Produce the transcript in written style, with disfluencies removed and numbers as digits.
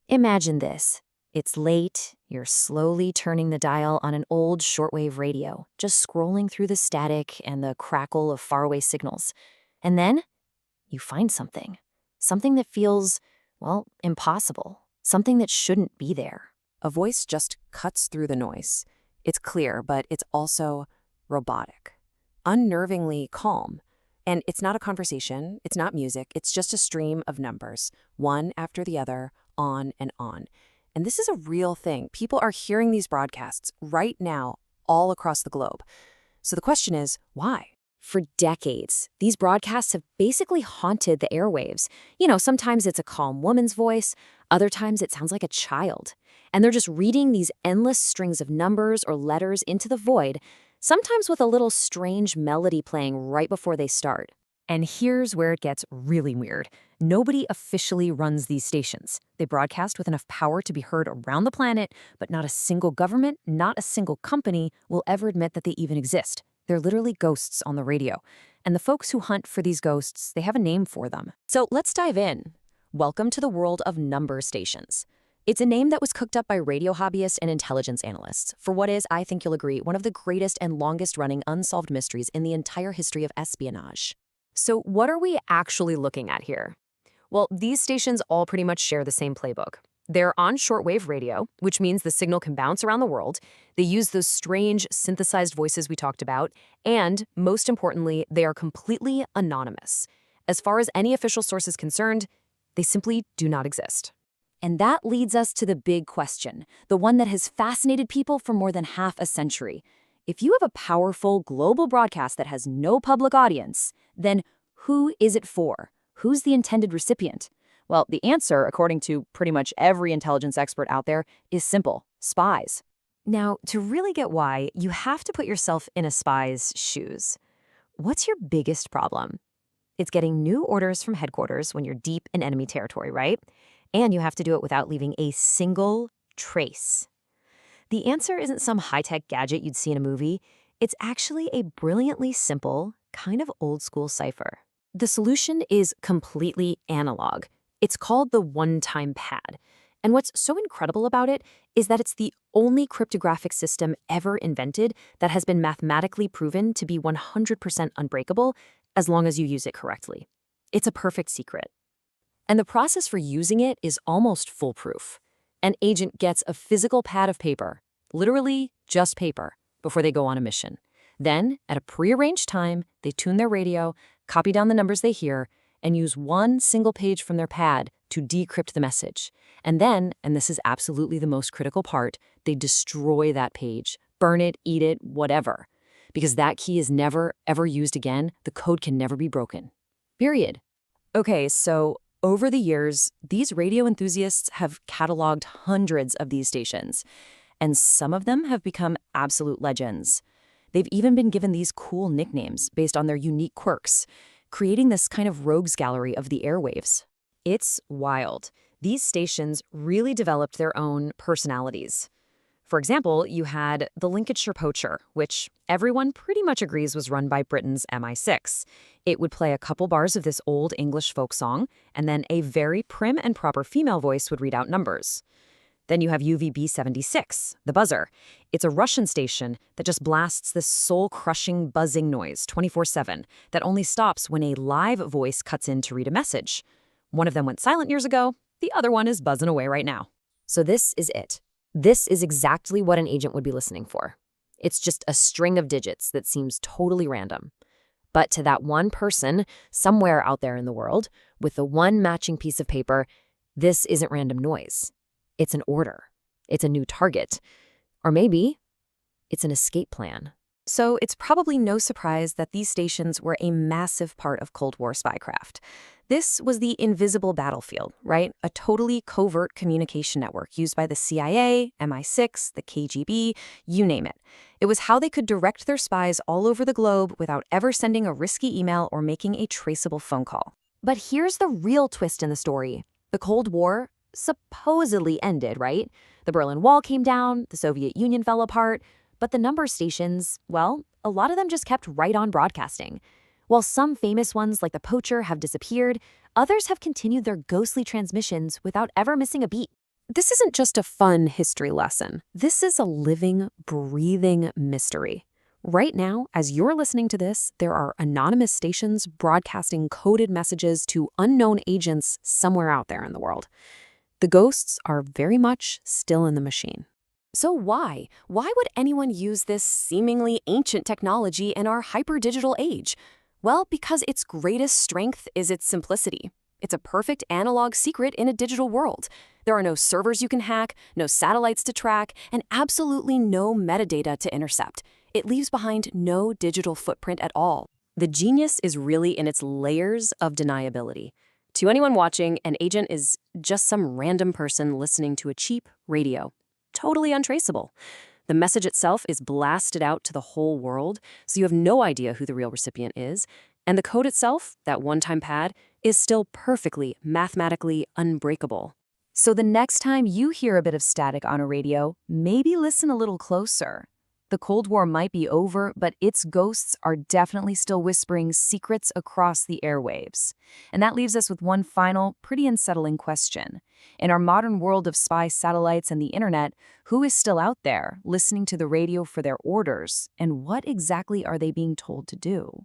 Imagine this. It's late, you're slowly turning the dial on an old shortwave radio, just scrolling through the static and the crackle of faraway signals. And then you find something. Something that feels, well, impossible. Something that shouldn't be there. A voice just cuts through the noise. It's clear, but it's also robotic, unnervingly calm. And it's not a conversation, it's not music, it's just a stream of numbers, one after the other, on and on. And this is a real thing. People are hearing these broadcasts right now all across the globe. So the question is, why? For decades, these broadcasts have basically haunted the airwaves. Sometimes it's a calm woman's voice, other times it sounds like a child. And they're just reading these endless strings of numbers or letters into the void, sometimes with a little strange melody playing right before they start. And here's where it gets really weird. Nobody officially runs these stations. They broadcast with enough power to be heard around the planet, but not a single government, not a single company will ever admit that they even exist. They're literally ghosts on the radio. And the folks who hunt for these ghosts, they have a name for them. So let's dive in. Welcome to the world of number stations. It's a name that was cooked up by radio hobbyists and intelligence analysts for what is, I think you'll agree, one of the greatest and longest-running unsolved mysteries in the entire history of espionage. So what are we actually looking at here? Well, these stations all pretty much share the same playbook. They're on shortwave radio, which means the signal can bounce around the world. They use those strange synthesized voices we talked about. And most importantly, they are completely anonymous. As far as any official source is concerned, they simply do not exist. And that leads us to the big question, the one that has fascinated people for more than half a century. If you have a powerful global broadcast that has no public audience, then who is it for? Who's the intended recipient? Well, the answer, according to pretty much every intelligence expert out there, is simple: spies. Now, to really get why, you have to put yourself in a spy's shoes. What's your biggest problem? It's getting new orders from headquarters when you're deep in enemy territory, right? And you have to do it without leaving a single trace. The answer isn't some high-tech gadget you'd see in a movie. It's actually a brilliantly simple, kind of old-school cipher. The solution is completely analog. It's called the one-time pad. And what's so incredible about it is that it's the only cryptographic system ever invented that has been mathematically proven to be 100% unbreakable as long as you use it correctly. It's a perfect secret. And the process for using it is almost foolproof. An agent gets a physical pad of paper, literally just paper, before they go on a mission. Then, at a prearranged time, they tune their radio, copy down the numbers they hear, and use one single page from their pad to decrypt the message. And then, and this is absolutely the most critical part, they destroy that page, burn it, eat it, whatever. Because that key is never, ever used again, the code can never be broken. Period. Okay, so over the years, these radio enthusiasts have cataloged hundreds of these stations, and some of them have become absolute legends. They've even been given these cool nicknames based on their unique quirks, creating this kind of rogues gallery of the airwaves. It's wild. These stations really developed their own personalities. For example, you had the Lincolnshire Poacher, which everyone pretty much agrees was run by Britain's MI6. It would play a couple bars of this old English folk song, and then a very prim and proper female voice would read out numbers. Then you have UVB-76, the buzzer. It's a Russian station that just blasts this soul-crushing buzzing noise 24/7 that only stops when a live voice cuts in to read a message. One of them went silent years ago, the other one is buzzing away right now. So this is it. This is exactly what an agent would be listening for. It's just a string of digits that seems totally random. But to that one person, somewhere out there in the world, with the one matching piece of paper, this isn't random noise. It's an order. It's a new target. Or maybe it's an escape plan. So it's probably no surprise that these stations were a massive part of Cold War spycraft. This was the invisible battlefield, right? A totally covert communication network used by the CIA, MI6, the KGB, you name it. It was how they could direct their spies all over the globe without ever sending a risky email or making a traceable phone call. But here's the real twist in the story. The Cold War supposedly ended, right? The Berlin Wall came down, the Soviet Union fell apart, but the number stations, well, a lot of them just kept right on broadcasting. While some famous ones like the Poacher have disappeared, others have continued their ghostly transmissions without ever missing a beat. This isn't just a fun history lesson. This is a living, breathing mystery. Right now, as you're listening to this, there are anonymous stations broadcasting coded messages to unknown agents somewhere out there in the world. The ghosts are very much still in the machine. So why? Why would anyone use this seemingly ancient technology in our hyper-digital age? Well, because its greatest strength is its simplicity. It's a perfect analog secret in a digital world. There are no servers you can hack, no satellites to track, and absolutely no metadata to intercept. It leaves behind no digital footprint at all. The genius is really in its layers of deniability. To anyone watching, an agent is just some random person listening to a cheap radio. Totally untraceable. The message itself is blasted out to the whole world, so you have no idea who the real recipient is. And the code itself, that one-time pad, is still perfectly, mathematically unbreakable. So the next time you hear a bit of static on a radio, maybe listen a little closer. The Cold War might be over, but its ghosts are definitely still whispering secrets across the airwaves. And that leaves us with one final, pretty unsettling question. In our modern world of spy satellites and the internet, who is still out there listening to the radio for their orders, and what exactly are they being told to do?